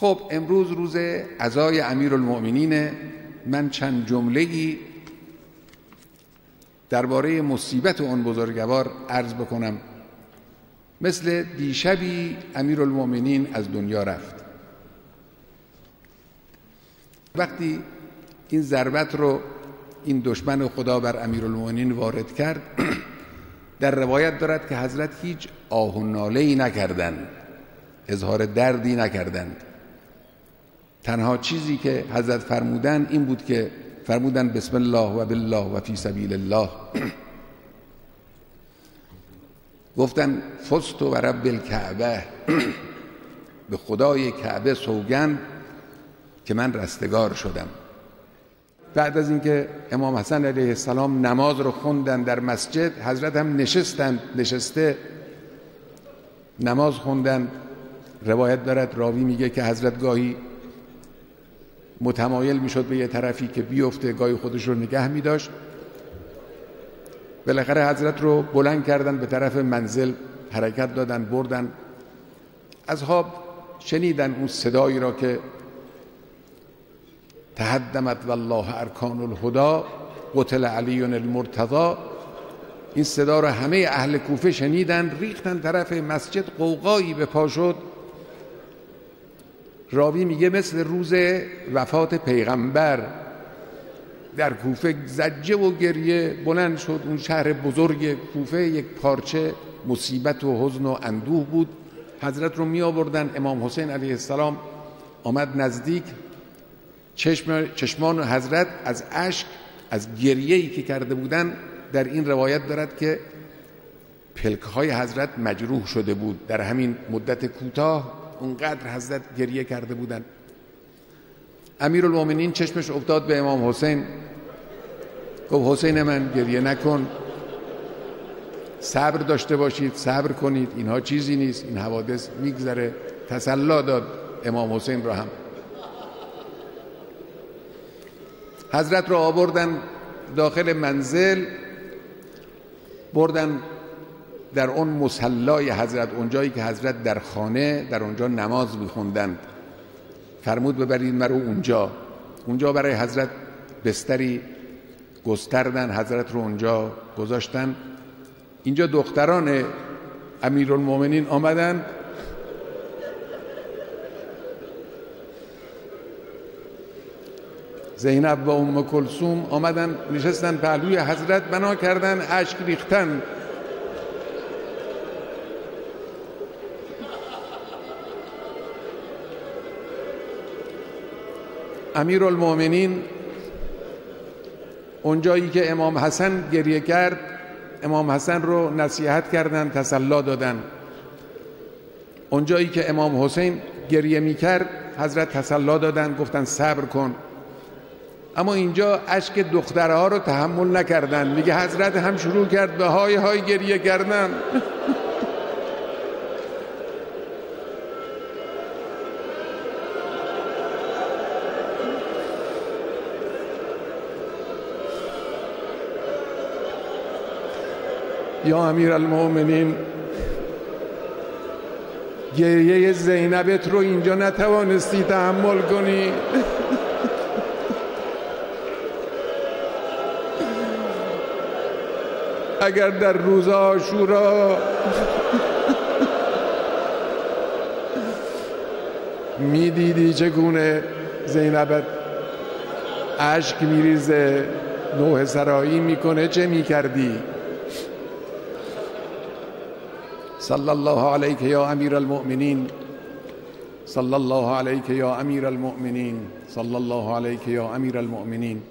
خب امروز روز عزای امیرالمؤمنین. من چند جمله‌ای درباره مصیبت اون بزرگوار عرض بکنم. مثل دیشبی امیرالمؤمنین از دنیا رفت. وقتی این ضربت رو این دشمن خدا بر امیرالمؤمنین وارد کرد، در روایت دارد که حضرت هیچ آه و ناله‌ای نکردند، اظهار دردی نکردند. تنها چیزی که حضرت فرمودند این بود که فرمودند بسم الله و بالله و فی سبیل الله. گفتن فزت و رب الکعبه، به خدای کعبه سوگند که من رستگار شدم. بعد از اینکه امام حسن علیه السلام نماز رو خوندن در مسجد، حضرت هم نشسته نماز خوندن. روایت دارد، راوی میگه که حضرت گاهی متمایل میشد به یه طرفی که بیفته، گاهی خودش رو نگه میداشت. بالاخره حضرت رو بلند کردن، به طرف منزل حرکت دادن، بردن. از خواب شنیدن اون صدایی را که تهدمت والله ارکان الهدی قتل علی المرتضی. این صدا را همه اهل کوفه شنیدن، ریختن طرف مسجد، قوقایی به پا شد. راوی میگه مثل روز وفات پیغمبر در کوفه زجه و گریه بلند شد. اون شهر بزرگ کوفه یک پارچه مصیبت و حزن و اندوه بود. حضرت رو می آوردن. امام حسین علیه السلام آمد نزدیک. چشمان حضرت از اشک، از گریه‌ای که کرده بودن، در این روایت دارد که پلک‌های حضرت مجروح شده بود. در همین مدت کوتاه اونقدر حضرت گریه کرده بودن. امیرالمؤمنین چشمش افتاد به امام حسین، گفت حسین من گریه نکن، صبر داشته باشید، صبر کنید، اینها چیزی نیست، این حوادث میگذره. تسلی داد امام حسین را هم. حضرت را آوردن داخل منزل، بردن در اون مصلای حضرت، اونجایی که حضرت در خانه در اونجا نماز می‌خوندند. فرمود ببرید مرا اونجا برای حضرت بستری گستردن، حضرت رو اونجا گذاشتن. اینجا دختران امیرالمؤمنین آمدن، زینب و ام کلثوم آمدن نشستن پهلوی حضرت، بنا کردن، اشک ریختن. امیرالمؤمنین اونجایی که امام حسن گریه کرد، امام حسن رو نصیحت کردن، تسلی دادن. اونجایی که امام حسین گریه میکرد، حضرت تسلی دادن، گفتن صبر کن. اما اینجا اشک دخترها رو تحمل نکردن. میگه حضرت هم شروع کرد به های های گریه کردن. یا امیرالمؤمنین، گریه زینبت رو اینجا نتوانستی تحمل کنی. اگر در روز عاشورا میدیدی چگونه زینبت اشک میریزه، نوحه سرایی میکنه، چه میکردی؟ صلی الله علیک یا امیر المؤمنین، صلی الله علیک یا امیر المؤمنین، صلی الله علیک یا امیر المؤمنین.